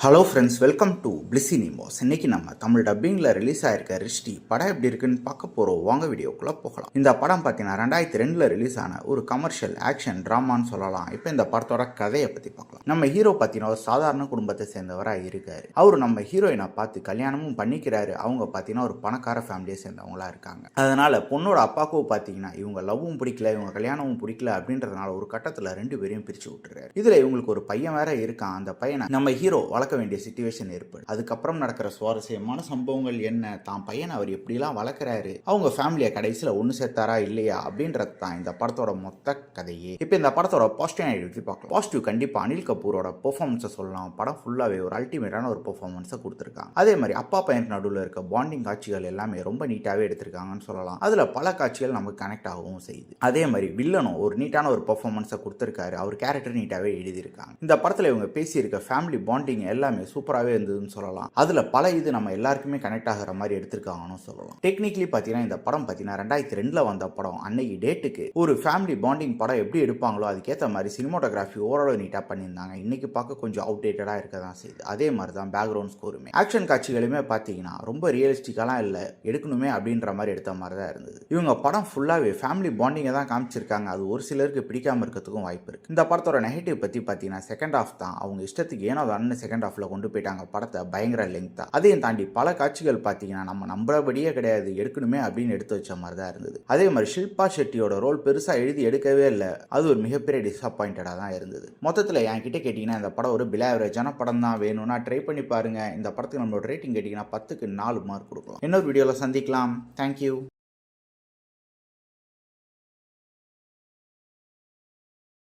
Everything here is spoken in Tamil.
ஹலோ ஃப்ரெண்ட்ஸ், வெல்கம் டு பிளிஸி நிமோஸ். இன்னைக்கு நம்ம தமிழ் டப்பிங்கில் ரிலீஸ் ஆயிருக்க ரிஷ்டி படம் எப்படி இருக்குன்னு பார்க்க போகிறோம். வாங்க வீடியோக்குள்ளே போகலாம். இந்த படம் பார்த்தீங்கன்னா 2002 ரிலீஸ் ஆன ஒரு கமர்ஷியல் ஆக்ஷன் ட்ராமான்னு சொல்லலாம். இப்போ இந்த படத்தோட கதையை பற்றி பார்க்கலாம். நம்ம ஹீரோ பார்த்தீங்கன்னா ஒரு சாதாரண குடும்பத்தை சேர்ந்தவராக இருக்காரு. அவர் நம்ம ஹீரோயினை பார்த்து கல்யாணமும் பண்ணிக்கிறாரு. அவங்க பார்த்தீங்கன்னா ஒரு பணக்கார ஃபேமிலியை சேர்ந்தவங்களா இருக்காங்க. அதனால பொண்ணோட அப்பாவுக்கும் பார்த்தீங்கன்னா இவங்க லவ்வும் பிடிக்கல, இவங்க கல்யாணமும் பிடிக்கல அப்படின்றதுனால ஒரு கட்டத்தில் 2 பேரையும் பிரித்து விட்டுறாரு. இதில் இவங்களுக்கு ஒரு பையன் வேற இருக்கான். அந்த பையனை நம்ம ஹீரோ வேண்டிய சிச்சுவேஷன் ஏற்படும். அதுக்கப்புறம் நடக்கிற சுவாரஸ்யமான சம்பவங்கள் என்ன, தான் பையன் அவர் எப்படிலாம் வளர்க்குறாரு, அவங்க ஃபேமிலியை கடைசியில் ஒன்று சேர்த்தாரா இல்லையா அப்படின்றது தான் இந்த படத்தோட மொத்த கதையே. இப்போ இந்த படத்தோட பாசிட்டிவ் நெகட்டிவ் பார்க்கலாம். பாசிட்டிவ் கண்டிப்பாக அனில் கபூரோட பெர்ஃபார்மன்ஸை சொல்லலாம். படம் ஃபுல்லாகவே ஒரு அல்டிமேட்டான ஒரு பெர்ஃபார்மன்ஸை கொடுத்துருக்காங்க. அதே மாதிரி அப்பா பையனுக்கு நடுவில் இருக்க பாண்டிங் காட்சிகள் எல்லாமே ரொம்ப நீட்டாகவே எடுத்திருக்காங்கன்னு சொல்லலாம். அதில் பல காட்சிகள் நமக்கு கனெக்ட் ஆகவும் செய்யுது. அதே மாதிரி வில்லனும் ஒரு நீட்டான ஒரு பெர்ஃபார்மன்ஸை கொடுத்துருக்காரு. அவர் கேரக்டர் நீட்டாகவே எழுதியிருக்காங்க. இந்த படத்தில் இவங்க பேசியிருக்க ஃபேமிலி பாண்டிங் எல்லாமே சூப்பராகவே இருந்ததுன்னு சொல்லலாம். அதில் பல இது நம்ம எல்லாருக்குமே கனெக்ட் ஆகிற மாதிரி எடுத்திருக்காங்கன்னு சொல்லலாம். டெக்னிக்கலி பார்த்தீங்கன்னா இந்த படம் பார்த்தீங்கன்னா 2002 வந்த படம். அன்னைக்கு டேட்டுக்கு ஒரு ஃபேமிலி பாண்டிங் படம் எப்படி எடுப்பாங்களோ அதுக்கேற்ற மாதிரி சினிமோட்டோகிராஃபி ஓரளவு நீட்டாக பண்ணியிருந்தாங்க. இன்னைக்கு பார்க்க கொஞ்சம் அவுடேட்டடாக இருக்க தான் செய்யுது. அதே மாதிரி தான் பேக்ரவுண்ட் ஸ்கோருமே, ஆக்ஷன் காட்சிகளுமே பார்த்தீங்கன்னா ரொம்ப ரியலிஸ்டிக்காலாம் இல்லை, எடுக்கணுமே அப்படின்ற மாதிரி எடுத்த மாதிரி தான் இருந்தது. இவங்க படம் ஃபுல்லாகவே ஃபேமிலி பாண்டிங்கை தான் காமிச்சிருக்காங்க. அது ஒரு சிலருக்கு பிடிக்காம இருக்கிறதுக்கும் வாய்ப்பு இருக்கு. இந்த படத்தோட நெகட்டிவ் பற்றி பார்த்தீங்கன்னா செகண்ட் ஹாஃப் தான். அவங்க இஷ்டத்துக்கு ஏனோ தான் செகண்ட் ஹாஃப்ல கொண்டு போயிட்டாங்க படத்தை, பயங்கர லெங்க்தா. அதையும் தாண்டி பல காட்சிகள் பார்த்தீங்கன்னா நம்ம நம்புறபடியே கிடையாது, எடுக்கணுமே அப்படின்னு எடுத்து வச்ச மாதிரி தான் இருந்தது. அதே மாதிரி ஷில்பா ஷெட்டியோட ரோல் பெருசா எழுதி எடுக்கவே இல்லை. அது ஒரு மிகப்பெரிய டிசப்பாயிண்டடா தான் இருந்தது. மொத்தத்தில் என்கிட்ட கேட்டீங்கன்னா இந்த படம் ஒரு பிலோ ஆவரேஜான படம் தான். வேணும்னா ட்ரை பண்ணி பாருங்க. இந்த படத்துக்கு நம்மளோட ரேட்டிங் கேட்டீங்கன்னா 10க்கு 4 மார்க் கொடுக்கலாம். இன்னொரு வீடியோவில் சந்திக்கலாம். தேங்க்யூ.